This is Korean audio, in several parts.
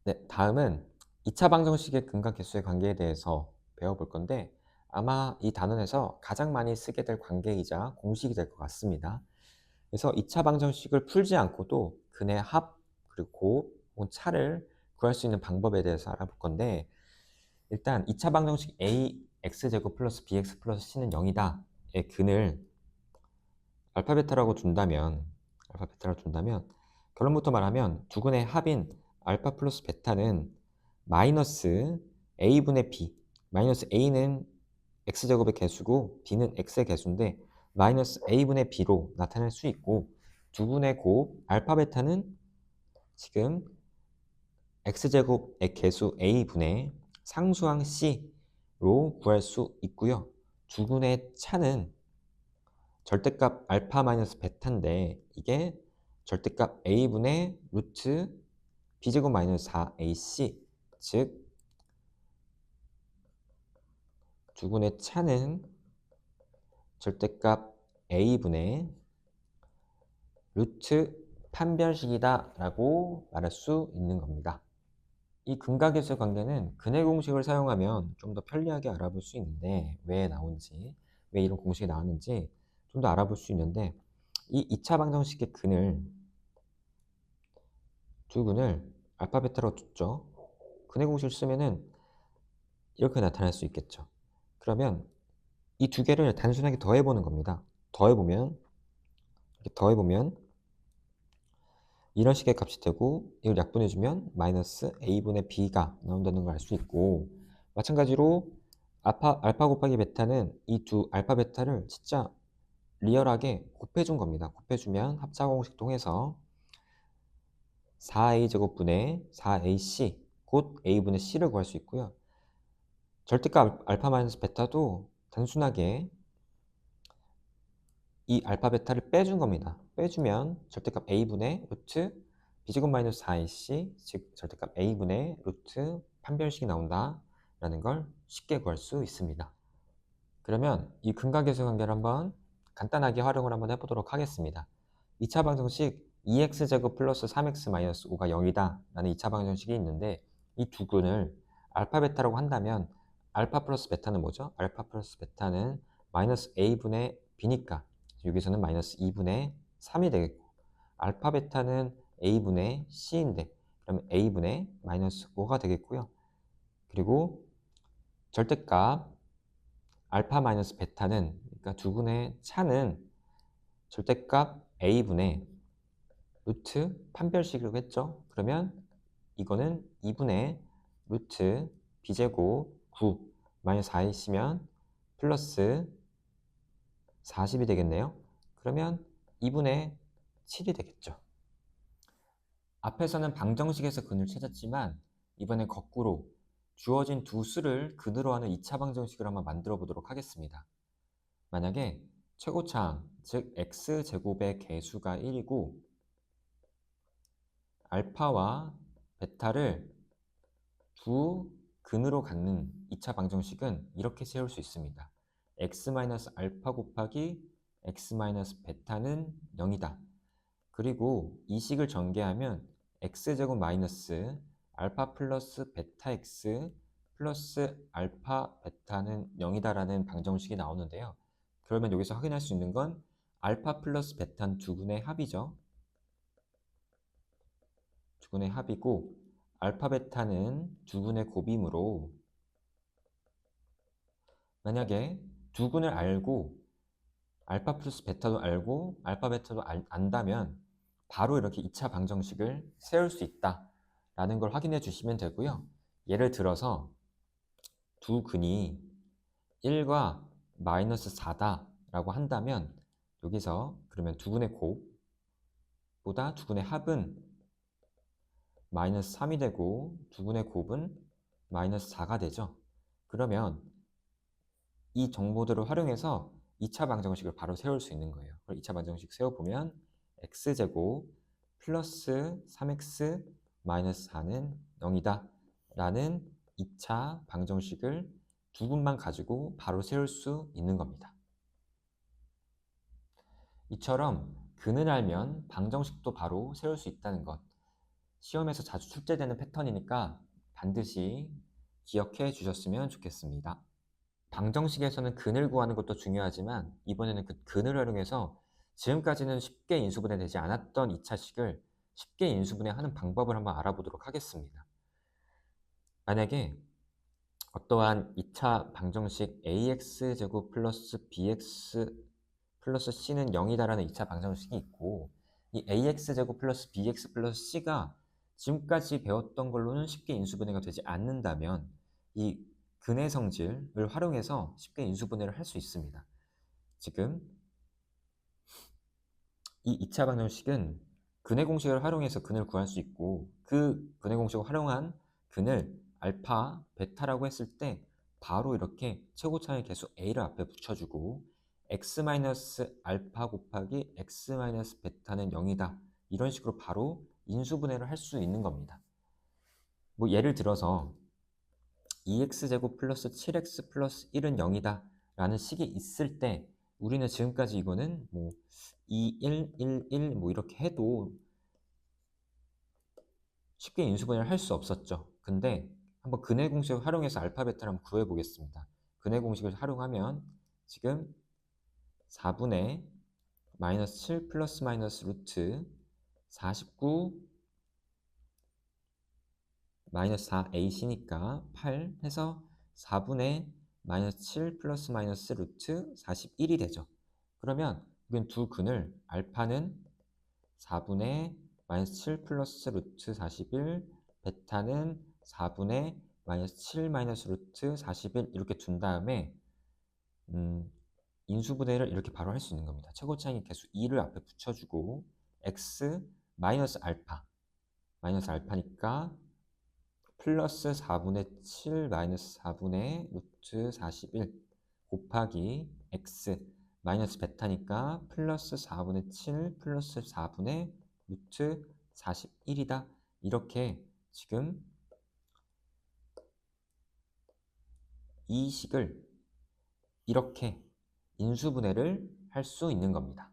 네, 다음은 2차 방정식의 근과 개수의 관계에 대해서 배워볼 건데 아마 이 단원에서 가장 많이 쓰게 될 관계이자 공식이 될 것 같습니다. 그래서 2차 방정식을 풀지 않고도 근의 합, 그리고 곱, 혹은 차를 구할 수 있는 방법에 대해서 알아볼 건데 일단 2차 방정식 ax제곱 플러스 bx 플러스 c는 0이다의 근을 알파 베타라고 둔다면 결론부터 말하면 두 근의 합인 알파 플러스 베타는 마이너스 a분의 b, 마이너스 a는 x제곱의 개수고 b는 x의 개수인데 마이너스 a분의 b로 나타낼 수 있고 두 근의 곱 알파 베타는 지금 x제곱의 개수 a분의 상수항 c로 구할 수 있고요. 두 근의 차는 절대값 알파 마이너스 베타인데 이게 절대값 a분의 루트 b제곱 마이너스 4ac 즉 두근의 차는 절대값 a분의 루트 판별식이다 라고 말할 수 있는 겁니다. 이 근각계수의 관계는 근의 공식을 사용하면 좀 더 편리하게 알아볼 수 있는데 왜 나온지, 왜 이런 공식이 나왔는지 좀 더 알아볼 수 있는데 이 2차 방정식의 근을 두 근을 알파 베타로 줬죠. 근의 공식을 쓰면은 이렇게 나타날 수 있겠죠. 그러면 이 두 개를 단순하게 더해보는 겁니다. 더해보면 이런 식의 값이 되고 이걸 약분해주면 마이너스 a분의 b가 나온다는 걸 알 수 있고 마찬가지로 알파 곱하기 베타는 이 두 알파 베타를 진짜 리얼하게 곱해준 겁니다. 곱해주면 합차 공식 통해서 4a제곱분의 4ac 곧 a분의 c를 구할 수 있고요. 절대값 알파 마이너스 베타도 단순하게 이 알파 베타를 빼준 겁니다. 빼주면 절대값 a분의 루트 b제곱 마이너스 4ac 즉 절대값 a분의 루트 판별식이 나온다 라는 걸 쉽게 구할 수 있습니다. 그러면 이 근각계수 관계를 한번 간단하게 활용을 한번 해보도록 하겠습니다. 2차 방정식 2x제곱 플러스 3x 마이너스 5가 0이다 라는 2차 방정식이 있는데 이 두 근을 알파 베타라고 한다면 알파 플러스 베타는 뭐죠? 알파 플러스 베타는 마이너스 a분의 b니까 여기서는 마이너스 2분의 3이 되겠고 알파 베타는 a분의 c인데 그러면 a분의 마이너스 5가 되겠고요. 그리고 절대값 알파 마이너스 베타는 그러니까 두 근의 차는 절대값 a분의 루트 판별식이라고 했죠. 그러면 이거는 2분의 루트 b제곱 9 마이너스 4이시면 플러스 40이 되겠네요. 그러면 2분의 7이 되겠죠. 앞에서는 방정식에서 근을 찾았지만 이번엔 거꾸로 주어진 두 수를 근으로 하는 2차 방정식을 한번 만들어 보도록 하겠습니다. 만약에 최고차항, 즉 x제곱의 개수가 1이고 알파와 베타를 두 근으로 갖는 2차 방정식은 이렇게 세울 수 있습니다. x-알파 곱하기 x-베타는 0이다. 그리고 이 식을 전개하면 x제곱 마이너스 알파 플러스 베타 x 플러스 알파 베타는 0이다라는 방정식이 나오는데요. 그러면 여기서 확인할 수 있는 건 알파 플러스 베타는 두 근의 합이죠. 두 근의 합이고 알파 베타는 두 근의 곱이므로 만약에 두 근을 알고 알파 플러스 베타도 알고 알파 베타도 안다면 바로 이렇게 2차 방정식을 세울 수 있다라는 걸 확인해 주시면 되고요. 예를 들어서 두 근이 1과 마이너스 4다라고 한다면 여기서 그러면 두 근의 곱보다 두 근의 합은 마이너스 3이 되고 두 근의 곱은 마이너스 4가 되죠. 그러면 이 정보들을 활용해서 2차 방정식을 바로 세울 수 있는 거예요. 2차 방정식 세워보면 x제곱 플러스 3x 마이너스 4는 0이다 라는 2차 방정식을 두 분만 가지고 바로 세울 수 있는 겁니다. 이처럼 근을 알면 방정식도 바로 세울 수 있다는 것 시험에서 자주 출제되는 패턴이니까 반드시 기억해 주셨으면 좋겠습니다. 방정식에서는 근을 구하는 것도 중요하지만 이번에는 그 근을 활용해서 지금까지는 쉽게 인수분해되지 않았던 2차식을 쉽게 인수분해하는 방법을 한번 알아보도록 하겠습니다. 만약에 어떠한 2차 방정식 ax제곱 플러스 bx 플러스 c는 0이다라는 2차 방정식이 있고, 이 ax제곱 플러스 bx 플러스 c가 지금까지 배웠던 걸로는 쉽게 인수분해가 되지 않는다면 이 근의 성질을 활용해서 쉽게 인수분해를 할 수 있습니다. 지금 이 2차 방정식은 근의 공식을 활용해서 근을 구할 수 있고, 그 근의 공식을 활용한 근을 알파, 베타라고 했을 때 바로 이렇게 최고차의 개수 a를 앞에 붙여주고 x-알파 곱하기 x-베타는 0이다. 이런 식으로 바로 인수분해를 할 수 있는 겁니다. 뭐 예를 들어서 2x제곱 플러스 7x 플러스 1은 0이다 라는 식이 있을 때 우리는 지금까지 이거는 뭐 2, 1, 1, 1 뭐 이렇게 해도 쉽게 인수분해를 할 수 없었죠. 근데 한번 근의 공식을 활용해서 알파 베타를 한번 구해 보겠습니다. 근의 공식을 활용하면 지금 4분의 마이너스 7 플러스 마이너스 루트 49 마이너스 4ac니까 8 해서 4분의 마이너스 7 플러스 마이너스 루트 41이 되죠. 그러면 이건 두 근을 알파는 4분의 마이너스 7 플러스 루트 41, 베타는 4분의 마이너스 7 마이너스 루트 41 이렇게 둔 다음에 인수분해를 이렇게 바로 할 수 있는 겁니다. 최고차이 개수 2를 앞에 붙여주고 x 마이너스 알파니까 플러스 4분의 7 마이너스 4분의 루트 41 곱하기 x 마이너스 베타니까 플러스 4분의 7 플러스 4분의 루트 41이다. 이렇게 지금 이 식을 이렇게 인수분해를 할 수 있는 겁니다.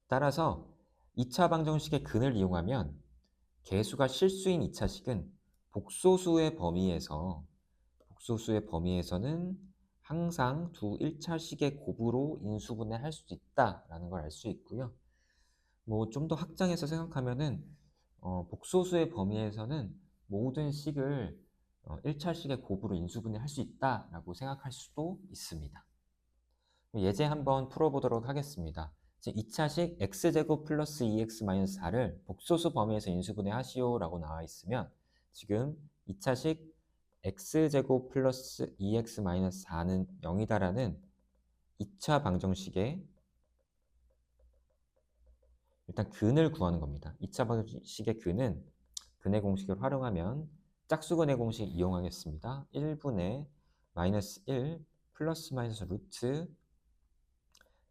따라서 2차 방정식의 근을 이용하면 개수가 실수인 2차식은 복소수의 범위에서는 항상 두 1차식의 곱으로 인수분해할 수 있다라는 걸 알 수 있고요. 뭐 좀 더 확장해서 생각하면은 복소수의 범위에서는 모든 식을 1차식의 곱으로 인수분해할 수 있다라고 생각할 수도 있습니다. 예제 한번 풀어보도록 하겠습니다. 2차식 x제곱 플러스 2x-4를 복소수 범위에서 인수분해 하시오 라고 나와 있으면 지금 2차식 x제곱 플러스 2x-4는 0이다라는 2차 방정식의 일단 근을 구하는 겁니다. 2차 방정식의 근은 근의 공식을 활용하면 짝수근의 공식 이용하겠습니다. 1분의 마이너스 1 플러스 마이너스 루트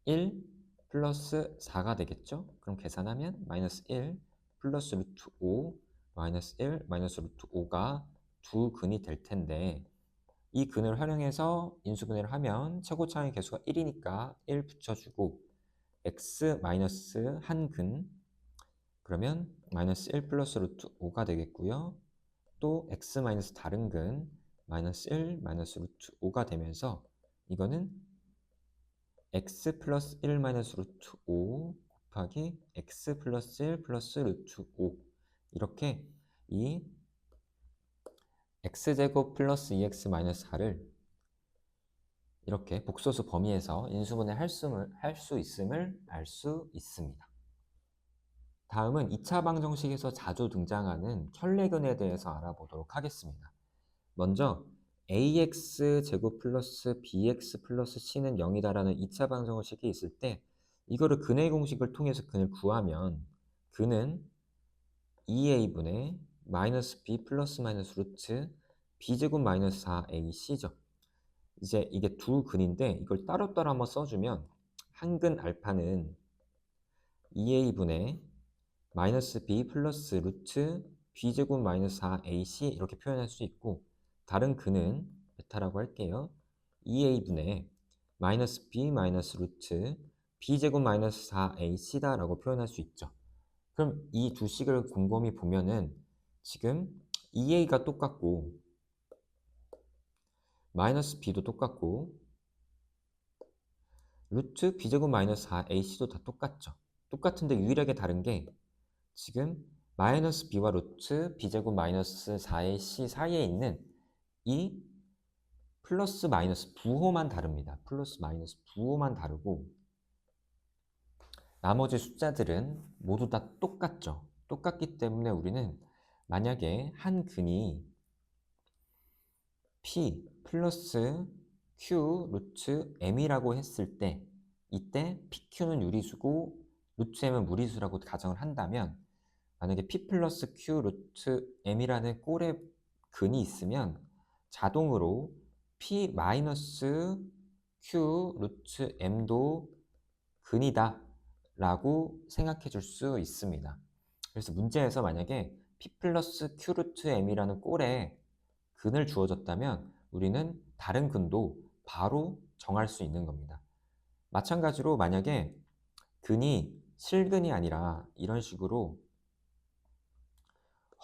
1 플러스 4가 되겠죠? 그럼 계산하면 마이너스 1 플러스 루트 5 마이너스 1 마이너스 루트 5가 두 근이 될 텐데 이 근을 활용해서 인수분해를 하면 최고차의 개수가 1이니까 1 붙여주고 x 마이너스 한 근 그러면 마이너스 1 플러스 루트 5가 되겠고요. 또 x 마이너스 다른 근 마이너스 1 마이너스 루트 5가 되면서 이거는 x 플러스 1 마이너스 루트 5 곱하기 x 플러스 1 플러스 루트 5 이렇게 이 x제곱 플러스 2x 마이너스 4를 이렇게 복소수 범위에서 인수분해 할 수 있음을 알 수 있습니다. 다음은 2차 방정식에서 자주 등장하는 켤레근에 대해서 알아보도록 하겠습니다. 먼저 ax 제곱 플러스 bx 플러스 c는 0이다라는 2차 방정식이 있을 때 이거를 근의 공식을 통해서 근을 구하면 근은 2a분의 마이너스 b 플러스 마이너스 루트 b제곱 마이너스 4ac죠. 이제 이게 두 근인데 이걸 따로따로 한번 써주면 한 근 알파는 2a분의 마이너스 b 플러스 루트 b제곱 마이너스 4ac 이렇게 표현할 수 있고 다른 근은 베타라고 할게요. 2a분의 마이너스 b 마이너스 루트 b제곱 마이너스 4ac다 라고 표현할 수 있죠. 그럼 이 두 식을 곰곰이 보면은 지금 2a가 똑같고 마이너스 b도 똑같고 루트 b제곱 마이너스 4ac도 다 똑같죠. 똑같은데 유일하게 다른 게 지금 마이너스 b와 루트 b제곱 마이너스 4ac 사이에 있는 이 플러스 마이너스 부호만 다릅니다. 플러스 마이너스 부호만 다르고 나머지 숫자들은 모두 다 똑같죠. 똑같기 때문에 우리는 만약에 한 근이 p 플러스 q 루트 m이라고 했을 때 이때 pq는 유리수고 루트 m은 무리수라고 가정을 한다면 만약에 p 플러스 q 루트 m이라는 꼴의 근이 있으면 자동으로 p 마이너스 q 루트 m도 근이다 라고 생각해 줄 수 있습니다. 그래서 문제에서 만약에 p 플러스 q 루트 m이라는 꼴에 근을 주어졌다면 우리는 다른 근도 바로 정할 수 있는 겁니다. 마찬가지로 만약에 근이 실근이 아니라 이런 식으로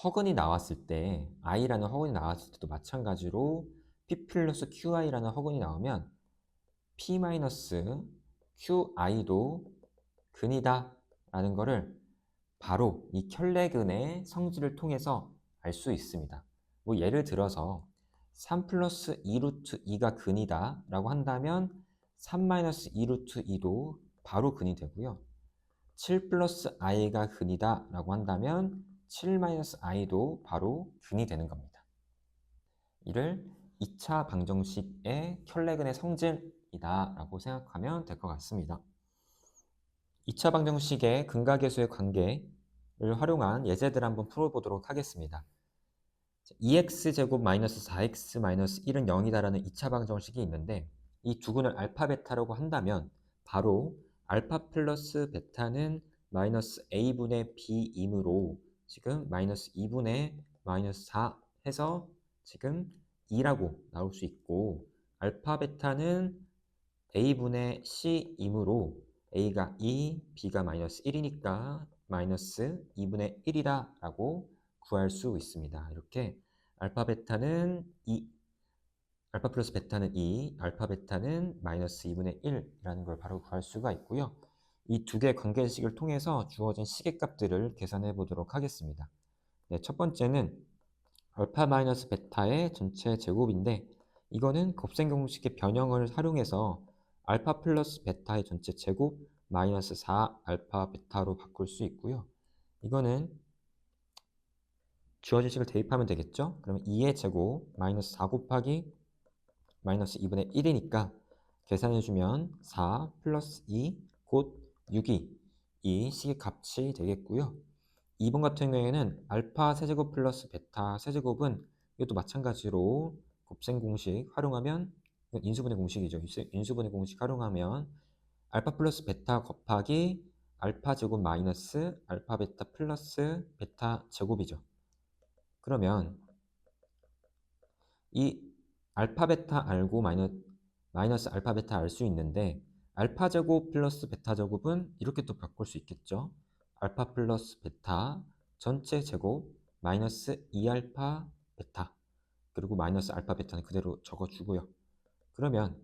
허근이 나왔을 때 i라는 허근이 나왔을 때도 마찬가지로 p 플러스 qi라는 허근이 나오면 p 마이너스 qi도 근이다 라는 거를 바로 이 켤레근의 성질을 통해서 알 수 있습니다. 뭐 예를 들어서 3 플러스 2 루트 2가 근이다 라고 한다면 3 마이너스 2 루트 2도 바로 근이 되고요. 7 플러스 i가 근이다 라고 한다면 7 마이너스 i도 바로 근이 되는 겁니다. 이를 2차 방정식의 켤레근의 성질이다 라고 생각하면 될 것 같습니다. 2차 방정식의 근각계수의 관계를 활용한 예제들 한번 풀어보도록 하겠습니다. 2x제곱 마이너스 4x 마이너스 1은 0이다라는 2차 방정식이 있는데 이 두 근을 알파 베타라고 한다면 바로 알파 플러스 베타는 마이너스 a분의 b이므로 지금 마이너스 2분의 마이너스 4 해서 지금 2라고 나올 수 있고 알파 베타는 a분의 c이므로 a가 2, b가 마이너스 1이니까 마이너스 2분의 1이다 라고 구할 수 있습니다. 이렇게 알파 베타는 2, 알파 플러스 베타는 2, 알파 베타는 마이너스 2분의 1이라는 걸 바로 구할 수가 있고요. 이 두 개의 관계식을 통해서 주어진 시계값들을 계산해 보도록 하겠습니다. 네, 첫 번째는 알파 마이너스 베타의 전체 제곱인데 이거는 곱셈 공식의 변형을 활용해서 알파 플러스 베타의 전체 제곱 마이너스 4 알파 베타로 바꿀 수 있고요. 이거는 주어진 식을 대입하면 되겠죠? 그러면 2의 제곱 마이너스 4 곱하기 마이너스 2분의 1이니까 계산해주면 4 플러스 2 곧 6이 이 식의 값이 되겠고요. 2번 같은 경우에는 알파 세제곱 플러스 베타 세제곱은 이것도 마찬가지로 곱셈 공식 활용하면 인수분해 공식이죠. 인수분해 공식 활용하면 알파 플러스 베타 곱하기 알파 제곱 마이너스 알파 베타 플러스 베타 제곱이죠. 그러면 이 알파 베타 알고 마이너스 알파 베타 알 수 있는데 알파 제곱 플러스 베타 제곱은 이렇게 또 바꿀 수 있겠죠. 알파 플러스 베타 전체 제곱 마이너스 2알파 베타 그리고 마이너스 알파 베타는 그대로 적어주고요. 그러면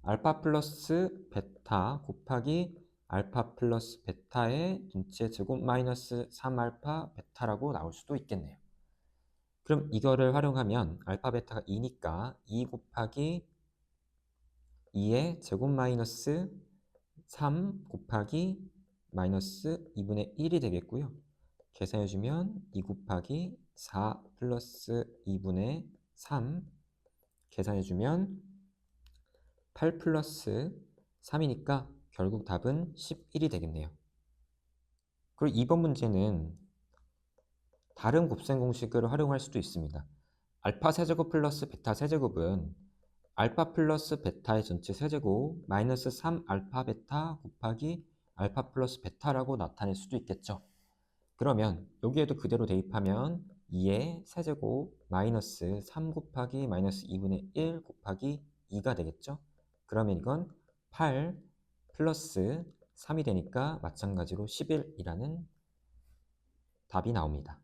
알파 플러스 베타 곱하기 알파 플러스 베타의 전체 제곱 마이너스 3알파 베타라고 나올 수도 있겠네요. 그럼 이거를 활용하면 알파 베타가 2니까 2 곱하기 2의 제곱 마이너스 3 곱하기 마이너스 2분의 1이 되겠고요. 계산해주면 2 곱하기 4 플러스 2분의 3 계산해주면 8 플러스 3이니까 결국 답은 11이 되겠네요. 그리고 2번 문제는 다른 곱셈 공식을 활용할 수도 있습니다. 알파 세제곱 플러스 베타 세제곱은 알파 플러스 베타의 전체 세제곱 마이너스 3 알파 베타 곱하기 알파 플러스 베타라고 나타낼 수도 있겠죠. 그러면 여기에도 그대로 대입하면 2의 세제곱 마이너스 3 곱하기 마이너스 2분의 1 곱하기 2가 되겠죠. 그러면 이건 8 플러스 3이 되니까 마찬가지로 11이라는 답이 나옵니다.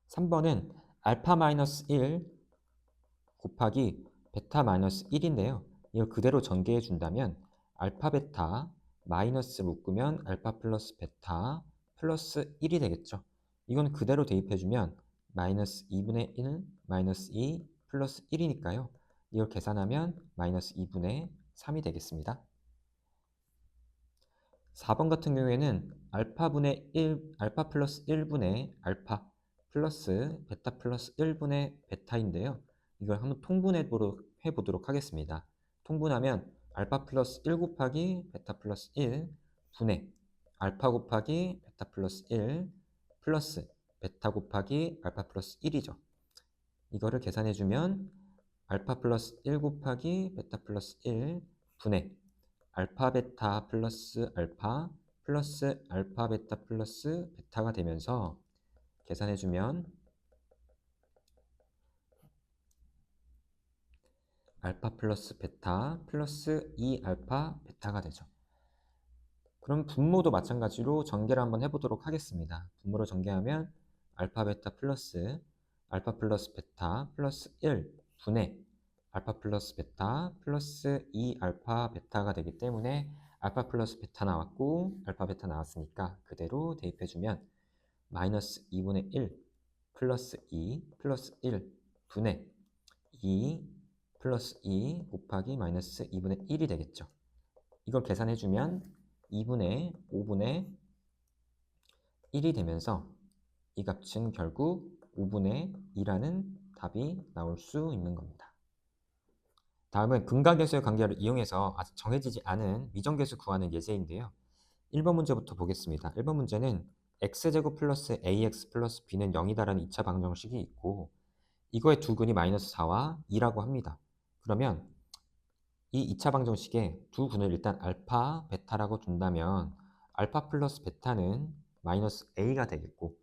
3번은 알파 마이너스 1 곱하기 베타 마이너스 1인데요. 이걸 그대로 전개해 준다면 알파 베타 마이너스 묶으면 알파 플러스 베타 플러스 1이 되겠죠. 이건 그대로 대입해 주면 마이너스 2분의 1 마이너스 2 플러스 1이니까요. 이걸 계산하면 마이너스 2분의 3이 되겠습니다. 4번 같은 경우에는 알파분의 1, 알파 플러스 1분의 알파 플러스 베타 플러스 1분의 베타인데요. 이걸 한번 통분해 보도록 하겠습니다. 통분하면 알파 플러스 1 곱하기 베타 플러스 1 분의 알파 곱하기 베타 플러스 1 플러스 베타 곱하기 알파 플러스 1이죠. 이거를 계산해주면 알파 플러스 1 곱하기 베타 플러스 1 분의 알파 베타 플러스 알파 플러스 알파 베타 플러스 베타가 되면서 계산해주면 알파 플러스 베타 플러스 2알파 베타가 되죠. 그럼 분모도 마찬가지로 전개를 한번 해보도록 하겠습니다. 분모로 전개하면 알파 베타 플러스 베타 플러스 1 분의 알파 플러스 베타 플러스 2알파 베타가 되기 때문에 알파 플러스 베타 나왔고 알파 베타 나왔으니까 그대로 대입해주면 마이너스 2분의 1 플러스 2 플러스 1 분의 2 플러스 2 곱하기 마이너스 2분의 1이 되겠죠. 이걸 계산해주면 2분의 5분의 1이 되면서 이 값은 결국 5분의 2라는 답이 나올 수 있는 겁니다. 다음은 근각계수의 관계를 이용해서 아직 정해지지 않은 미정계수 구하는 예제인데요. 1번 문제부터 보겠습니다. 1번 문제는 x제곱 플러스 ax 플러스 b는 0이다라는 2차 방정식이 있고 이거의 두 근이 마이너스 4와 2라고 합니다. 그러면 이 2차 방정식에 두 근을 일단 알파, 베타라고 둔다면 알파 플러스 베타는 마이너스 a가 되겠고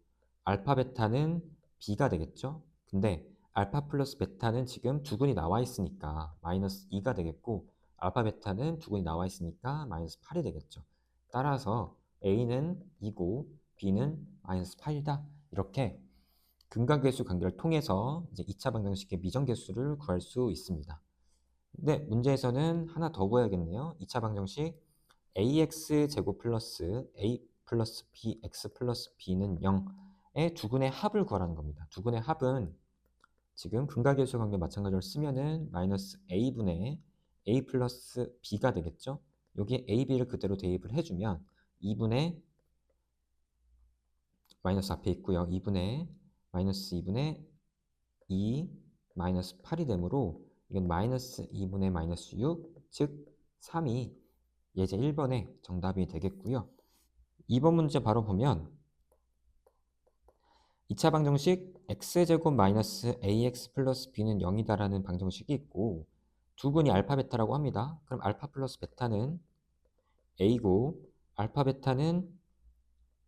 알파 베타는 b가 되겠죠. 근데 알파 플러스 베타는 지금 두 근이 나와 있으니까 마이너스 2가 되겠고 알파 베타는 두 근이 나와 있으니까 마이너스 8이 되겠죠. 따라서 a는 2고 b는 마이너스 8이다. 이렇게 근각계수 관계를 통해서 이제 2차 방정식의 미정계수를 구할 수 있습니다. 근데 문제에서는 하나 더 구해야겠네요. 2차 방정식 ax 제곱 플러스 a 플러스 bx 플러스 b는 0의 두 근의 합을 구하라는 겁니다. 두 근의 합은 지금 근각계수 관계 마찬가지로 쓰면은 마이너스 a분의 a 플러스 b가 되겠죠. 여기에 a, b를 그대로 대입을 해주면 2분의 마이너스 앞에 있고요. 2분의 마이너스 2분의 2 마이너스 8이 되므로 이건 마이너스 2분의 마이너스 6, 즉 3이 예제 1번의 정답이 되겠고요. 2번 문제 바로 보면 2차 방정식 x제곱 마이너스 ax 플러스 b는 0이다라는 방정식이 있고 두 근이 알파 베타라고 합니다. 그럼 알파 플러스 베타는 a고 알파 베타는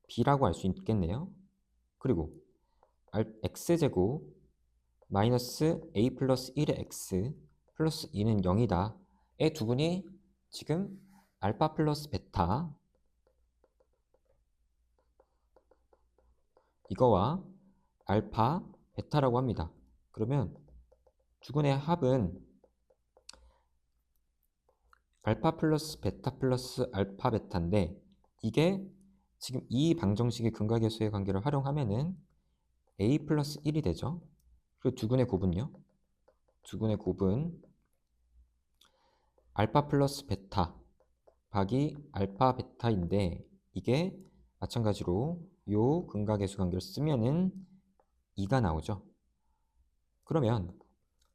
b라고 할 수 있겠네요. 그리고 x제곱 마이너스 a 플러스 1의 x 플러스 2는 0이다. 의 두 근이 지금 알파 플러스 베타 이거와 알파 베타라고 합니다. 그러면 두 근의 합은 알파 플러스 베타 플러스 알파 베타인데 이게 지금 이 방정식의 근각계수의 관계를 활용하면은 a 플러스 1이 되죠. 그리고 두 근의 곱은요. 두 근의 곱은 알파 플러스 베타 곱하기 알파 베타인데 이게 마찬가지로 요 근각계수 관계를 쓰면은 2가 나오죠. 그러면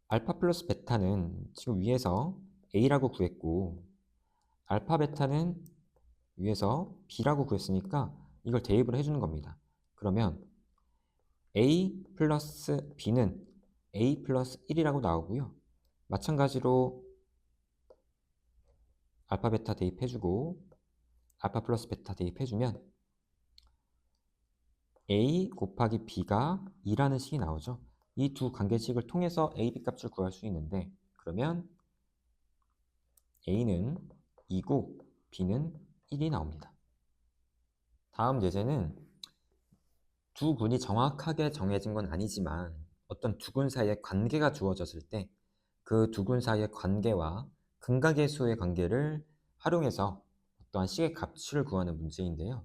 알파 플러스 베타는 지금 위에서 a라고 구했고 알파 베타는 위에서 b라고 구했으니까 이걸 대입을 해주는 겁니다. 그러면 a 플러스 b는 a 플러스 1이라고 나오고요. 마찬가지로 알파 베타 대입해주고 알파 플러스 베타 대입해주면 a 곱하기 b가 2라는 식이 나오죠. 이 두 관계식을 통해서 a, b 값을 구할 수 있는데 그러면 a는 2고 b는 1이 나옵니다. 다음 예제는 두 군이 정확하게 정해진 건 아니지만 어떤 두 군 사이의 관계가 주어졌을 때 그 두 군 사이의 관계와 근각의 수의 관계를 활용해서 어떠한 식의 값을 구하는 문제인데요.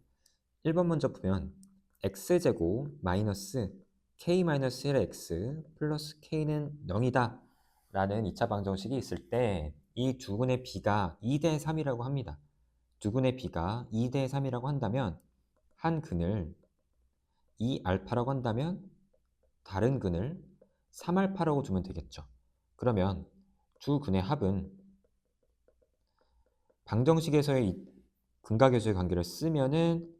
1번 먼저 보면 x제곱 마이너스 k-1의 x 플러스 k는 0이다 라는 2차 방정식이 있을 때 이 두 군의 비가 2대 3이라고 합니다. 두 군의 비가 2대 3이라고 한다면 한 근을 2알파라고 한다면 다른 근을 3알파라고 두면 되겠죠. 그러면 두 근의 합은 방정식에서의 이 근각계수의 관계를 쓰면은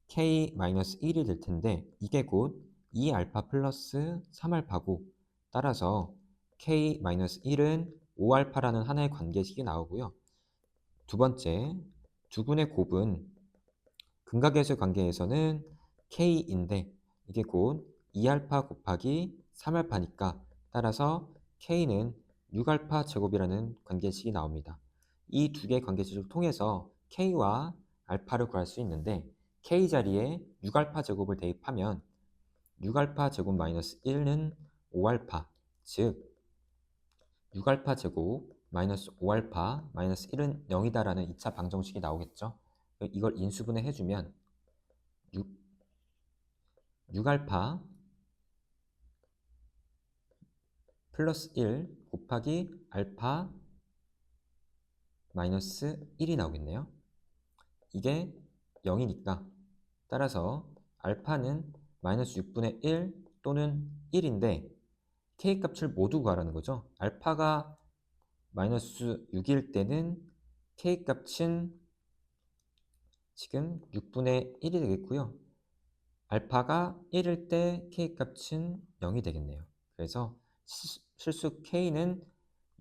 k-1이 될 텐데 이게 곧 2알파 플러스 3알파고 따라서 k-1은 5알파라는 하나의 관계식이 나오고요. 두 번째, 두 군의 곱은 근각계수의 관계에서는 k인데 이게 곧 2알파 곱하기 3알파니까 따라서 k는 6알파 제곱이라는 관계식이 나옵니다. 이 두 개의 관계식을 통해서 k와 알파를 구할 수 있는데 k 자리에 6알파 제곱을 대입하면 6알파 제곱 마이너스 1은 5알파, 즉 6알파 제곱 마이너스 5알파 마이너스 1은 0이다라는 2차 방정식이 나오겠죠. 이걸 인수분해 해주면 6알파 플러스 1 곱하기 알파 마이너스 1이 나오겠네요. 이게 0이니까 따라서 알파는 마이너스 6분의 1 또는 1인데 k 값을 모두 구하라는 거죠. 알파가 마이너스 6일 때는 k 값은 지금 6분의 1이 되겠고요. 알파가 1일 때 k 값은 0이 되겠네요. 그래서 실수 k는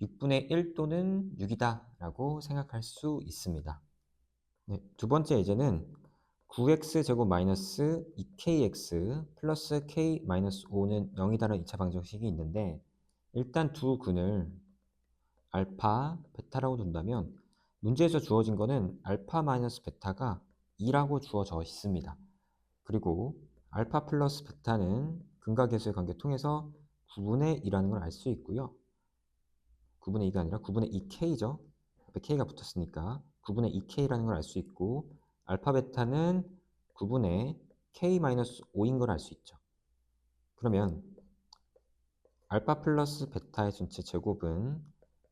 6분의 1 또는 6이다 라고 생각할 수 있습니다. 네, 두 번째 예제는 9x제곱 마이너스 2kx 플러스 k 마이너스 5는 0이다라는 2차 방정식이 있는데 일단 두 근을 알파, 베타라고 둔다면 문제에서 주어진 거는 알파 마이너스 베타가 2라고 주어져 있습니다. 그리고 알파 플러스 베타는 근각계수의 관계 통해서 9분의 2라는 걸 알 수 있고요. 9분의 2가 아니라 9분의 2k죠. 앞에 k가 붙었으니까 9분의 2k라는 걸 알 수 있고 알파 베타는 9분의 k-5인 걸 알 수 있죠. 그러면 알파 플러스 베타의 전체 제곱은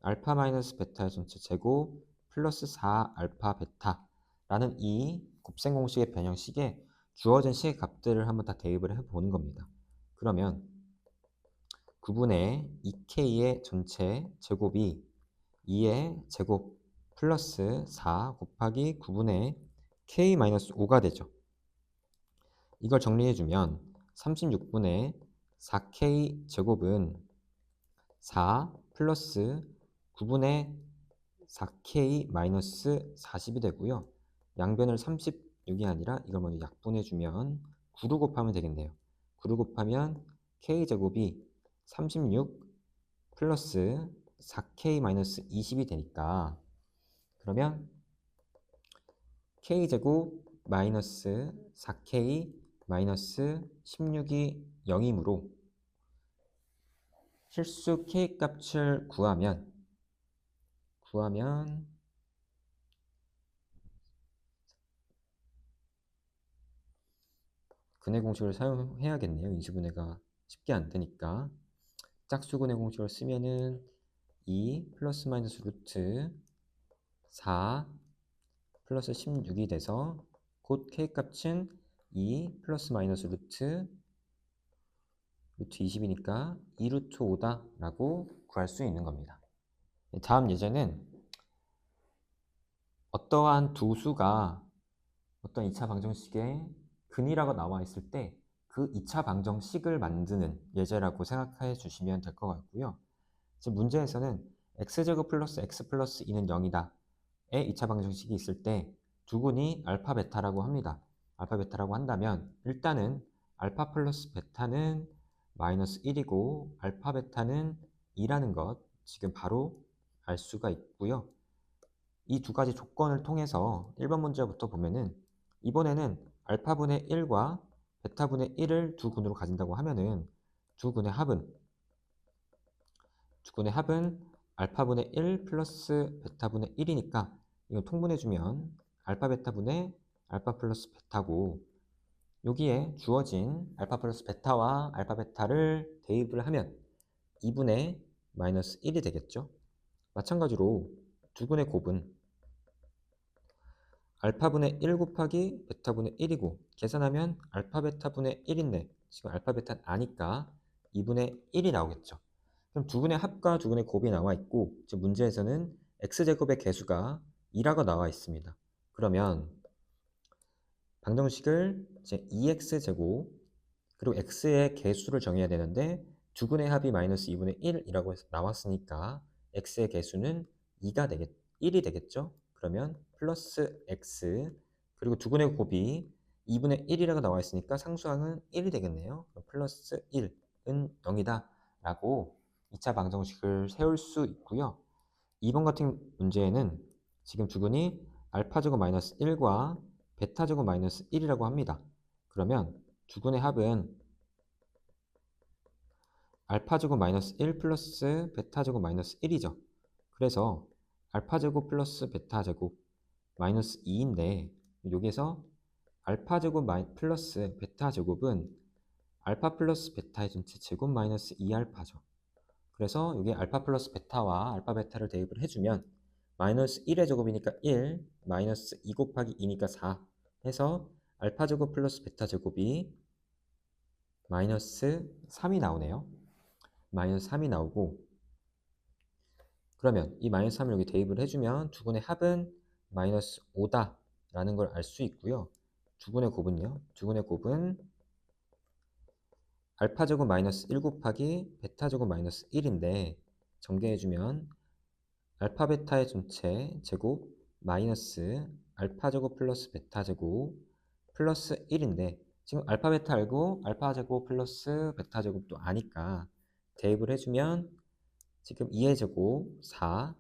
알파 마이너스 베타의 전체 제곱 플러스 4알파 베타라는 이 곱셈 공식의 변형식에 주어진 식의 값들을 한번 다 대입을 해보는 겁니다. 그러면 9분의 2k의 전체 제곱이 2의 제곱 플러스 4 곱하기 9분의 k-5가 되죠. 이걸 정리해주면 36분의 4k 제곱은 4 플러스 9분의 4k 마이너스 40이 되고요. 양변을 36이 아니라 이걸 먼저 약분해주면 9로 곱하면 되겠네요. 9로 곱하면 k제곱이 36 플러스 4k 마이너스 20이 되니까 그러면 k제곱 마이너스 4k 마이너스 16이 0이므로 실수 k 값을 구하면 근해 공식을 사용해야겠네요. 인수분해가 쉽게 안 되니까 짝수근해 공식을 쓰면은 2 플러스 마이너스 루트 4 플러스 16이 돼서 곧 k 값은 2 플러스 마이너스 루트 20이니까 2루트 5다 라고 구할 수 있는 겁니다. 다음 예제는 어떠한 두 수가 어떤 2차 방정식에 근이라고 나와 있을 때 그 2차 방정식을 만드는 예제라고 생각해 주시면 될 것 같고요. 지금 문제에서는 x제곱 플러스 x 플러스 2는 0이다 의 2차 방정식이 있을 때 두 군이 알파 베타라고 합니다. 알파 베타라고 한다면 일단은 알파 플러스 베타는 마이너스 1이고 알파 베타는 2라는 것 지금 바로 알 수가 있고요. 이 두 가지 조건을 통해서 1번 문제부터 보면은 이번에는 알파분의 1과 베타분의 1을 두 근으로 가진다고 하면은 두 근의 합은 알파분의 1 플러스 베타분의 1이니까 이거 통분해주면 알파 베타분의 알파 플러스 베타고, 여기에 주어진 알파 플러스 베타와 알파 베타를 대입을 하면 2분의 마이너스 1이 되겠죠. 마찬가지로 두 근의 곱은 알파분의 1 곱하기 베타분의 1이고, 계산하면 알파 베타분의 1인데 지금 알파 베타는 아니까 2분의 1이 나오겠죠. 그럼 두 근의 합과 두 근의 곱이 나와 있고, 지금 문제에서는 x제곱의 개수가 2라고 나와 있습니다. 그러면 방정식을 이제 2x제곱 그리고 x의 개수를 정해야 되는데 두 근의 합이 마이너스 2분의 1이라고 해서 나왔으니까 x의 개수는 1이 되겠죠. 그러면 플러스 x 그리고 두 근의 곱이 2분의 1이라고 나와 있으니까 상수항은 1이 되겠네요. 그럼 플러스 1은 0이다 라고 2차 방정식을 세울 수 있고요. 2번 같은 문제에는 지금 두 근이 알파제곱 마이너스 1과 베타제곱 마이너스 1이라고 합니다. 그러면 두 근의 합은 알파제곱 마이너스 1 플러스 베타제곱 마이너스 1이죠. 그래서 알파제곱 플러스 베타제곱 마이너스 2인데 여기에서 알파제곱 플러스 베타제곱은 알파 플러스 베타의 전체 제곱 마이너스 2알파죠. 그래서 여기 알파 플러스 베타와 알파 베타를 대입을 해주면 마이너스 1의 제곱이니까 1, 마이너스 2 곱하기 2니까 4 해서 알파 제곱 플러스 베타 제곱이 마이너스 3이 나오네요. 마이너스 3이 나오고, 그러면 이 마이너스 3을 여기 대입을 해주면 두 근의 합은 마이너스 5다 라는 걸 알 수 있고요. 두 근의 곱은요. 두 근의 곱은 알파 제곱 마이너스 1 곱하기 베타 제곱 마이너스 1인데 정리해주면 알파 베타의 전체 제곱 마이너스 알파 제곱 플러스 베타 제곱 플러스 1인데 지금 알파 베타 알고 알파 제곱 플러스 베타 제곱도 아니까 대입을 해주면 지금 2의 제곱 4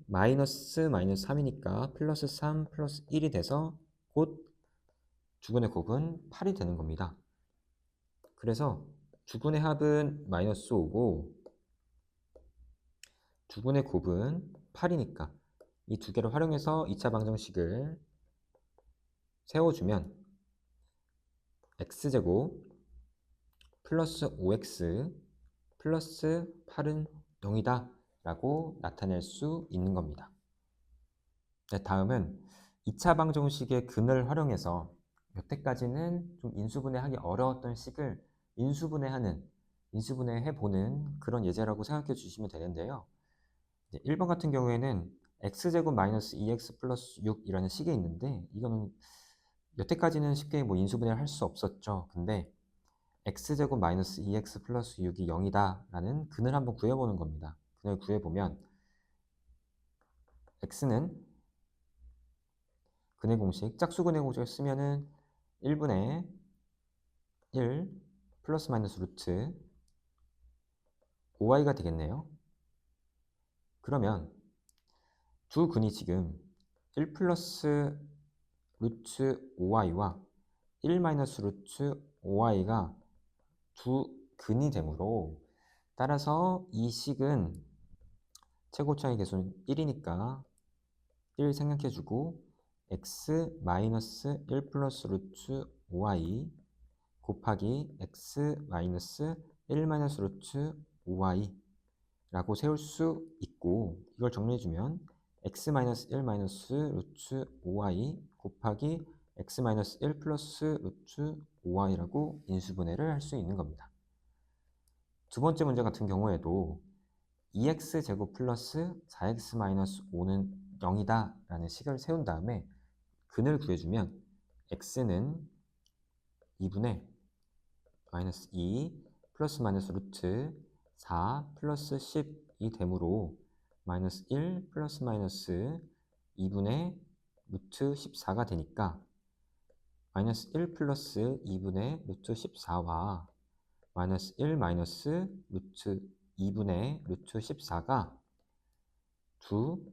마이너스 마이너스 3이니까 플러스 3 플러스 1이 돼서 곧 두 근의 곱은 8이 되는 겁니다. 그래서 두 근의 합은 마이너스 5고 두 근의 곱은 8이니까 이 두 개를 활용해서 2차 방정식을 세워주면 x제곱 플러스 5x 플러스 8은 0이다 라고 나타낼 수 있는 겁니다. 네, 다음은 2차 방정식의 근을 활용해서 여태까지는 좀 인수분해하기 어려웠던 식을 인수분해해보는 그런 예제라고 생각해 주시면 되는데요. 1번 같은 경우에는 x제곱 마이너스 2x 플러스 6이라는 식이 있는데 이거는 여태까지는 쉽게 뭐 인수분해를 할 수 없었죠. 근데 x제곱 마이너스 2x 플러스 6이 0이다 라는 근을 한번 구해보는 겁니다. 근을 구해보면 x는 근의 공식, 짝수근의 공식을 쓰면은 1분의 1 플러스 마이너스 루트 5y가 되겠네요. 그러면 두 근이 지금 1 플러스 루트 5y와 1 마이너스 루트 5y가 두 근이 되므로 따라서 이 식은 최고차의 개수는 1이니까 1 생략해주고 x 마이너스 1 플러스 루트 5y 곱하기 x 마이너스 1 마이너스 루트 5y 라고 세울 수 있고, 이걸 정리해주면 x 마이너스 1 마이너스 루트 5y 곱하기 x 마이너스 1 플러스 루트 5y라고 인수분해를 할 수 있는 겁니다. 두 번째 문제 같은 경우에도 2x 제곱 플러스 4x 마이너스 5는 0이다 라는 식을 세운 다음에 근을 구해주면 x는 2분의 마이너스 2 플러스 마이너스 루트 4 플러스 10이 되므로 마이너스 1 플러스 마이너스 2분의 루트 14가 되니까 마이너스 1 플러스 2분의 루트 14와 마이너스 1 마이너스 루트 2분의 루트 14가 두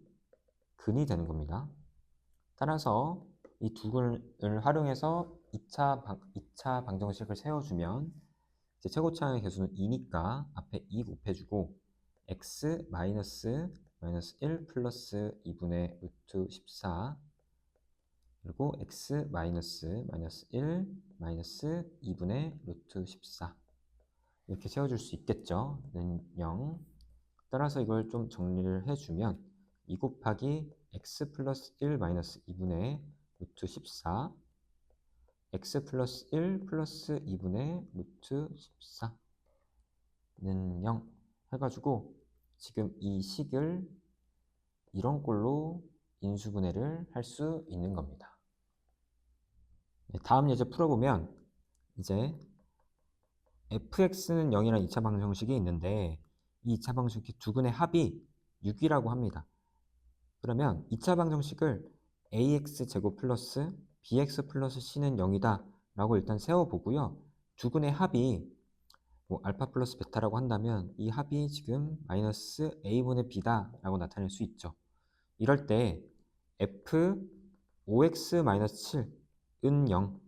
근이 되는 겁니다. 따라서 이 두 근을 활용해서 2차 방정식을 세워주면 이제 최고차항의 개수는 2니까 앞에 2 곱해주고 x 마이너스 1 플러스 2분의 루트 14 그리고 x 마이너스 1 마이너스 2분의 루트 14 이렇게 세워줄 수 있겠죠. 는 0. 따라서 이걸 좀 정리를 해주면 2 곱하기 x 플러스 1 마이너스 2분의 루트 14 x 플러스 1 플러스 2분의 루트 14는 0 해가지고 지금 이 식을 이런 꼴로 인수분해를 할 수 있는 겁니다. 다음 예제 풀어보면 이제 fx는 0이라는 2차 방정식이 있는데 이 2차 방정식 두 근의 합이 6이라고 합니다. 그러면 2차 방정식을 ax제곱 플러스 bx 플러스 c는 0이다 라고 일단 세워보고요. 두 근의 합이 뭐 알파 플러스 베타라고 한다면 이 합이 지금 마이너스 a분의 b다 라고 나타낼 수 있죠. 이럴 때 f 5x 마이너스 7은 0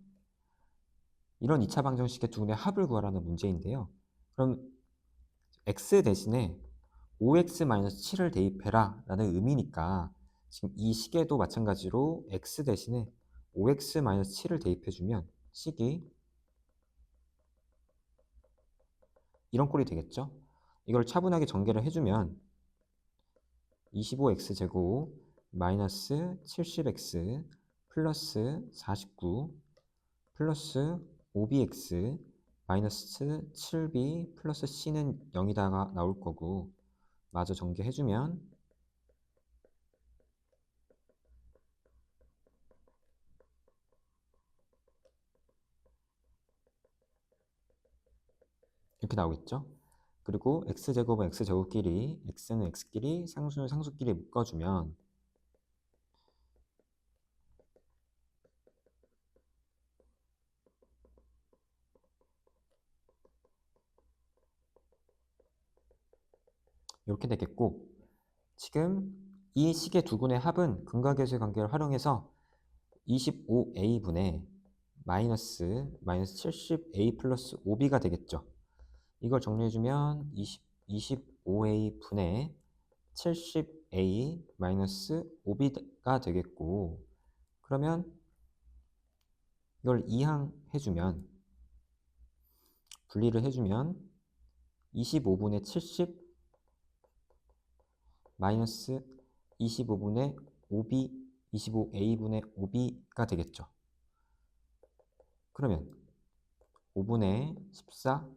이런 2차 방정식의 두 근의 합을 구하라는 문제인데요. 그럼 x 대신에 5x-7을 대입해라 라는 의미니까 지금 이 식에도 마찬가지로 x 대신에 5x-7을 대입해주면 식이 이런 꼴이 되겠죠. 이걸 차분하게 전개를 해주면 25x제곱 마이너스 70x 플러스 49 플러스 5bx 마이너스 7b 플러스 c는 0이다가 나올 거고 마저 전개해주면 이렇게 나오겠죠. 그리고 x제곱은 x제곱끼리 x는 x끼리 상수는 상수끼리 묶어주면 이렇게 되겠고 지금 이 식의 두 근의 합은 근각계수의 관계를 활용해서 25a분의 마이너스 70a 플러스 5b가 되겠죠. 이걸 정리해주면 25a 분의 70a 마이너스 5b가 되겠고 그러면 이걸 이항해주면 분리를 해주면 25분의 70 마이너스 25분의 5b 25a분의 5b가 되겠죠. 그러면 5분의 14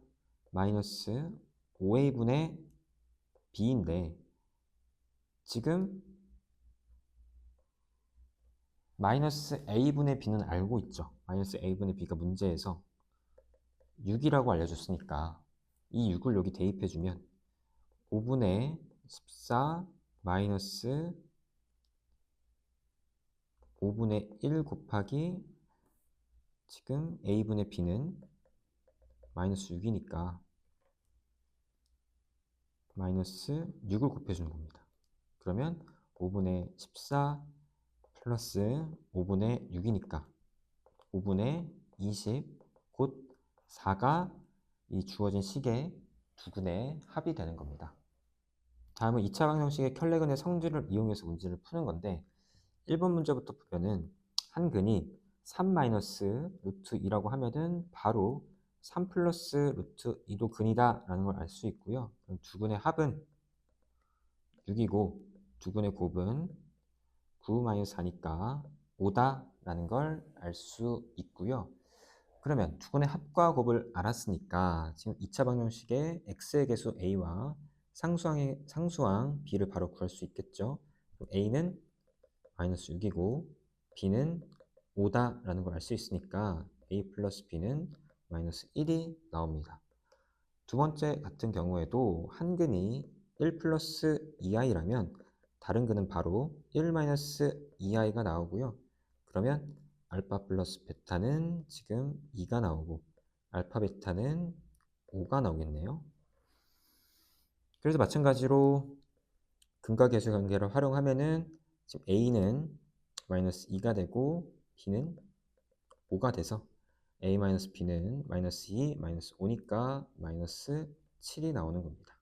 마이너스 5a분의 b인데 지금 마이너스 a분의 b는 알고 있죠. 마이너스 a분의 b가 문제에서 6이라고 알려줬으니까 이 6을 여기 대입해주면 5분의 14 마이너스 5분의 1 곱하기 지금 a분의 b는 마이너스 6이니까 마이너스 6을 곱해주는 겁니다. 그러면 5분의 14 플러스 5분의 6이니까 5분의 20 곧 4가 이 주어진 식의 두 근의 합이 되는 겁니다. 다음은 2차 방정식의 켤레근의 성질을 이용해서 문제를 푸는 건데 1번 문제부터 보면은 한 근이 3 마이너스 루트 2라고 하면은 바로 3 플러스 루트 2도 근이다 라는 걸 알 수 있고요. 그럼 두 근의 합은 6이고 두 근의 곱은 9 마이너스 4니까 5다 라는 걸 알 수 있고요. 그러면 두 근의 합과 곱을 알았으니까 지금 2차 방정식의 x의 개수 a와 상수항 b를 바로 구할 수 있겠죠. a는 마이너스 6이고 b는 5다 라는 걸 알 수 있으니까 a 플러스 b는 마이너스 1이 나옵니다. 두 번째 같은 경우에도 한 근이 1 플러스 2i라면 다른 근은 바로 1 마이너스 2i가 나오고요. 그러면 알파 플러스 베타는 지금 2가 나오고 알파 베타는 5가 나오겠네요. 그래서 마찬가지로 근각계수 관계를 활용하면은 지금 a는 마이너스 2가 되고 b는 5가 돼서 a-b는 마이너스 2, 마이너스 5니까 마이너스 7이 나오는 겁니다.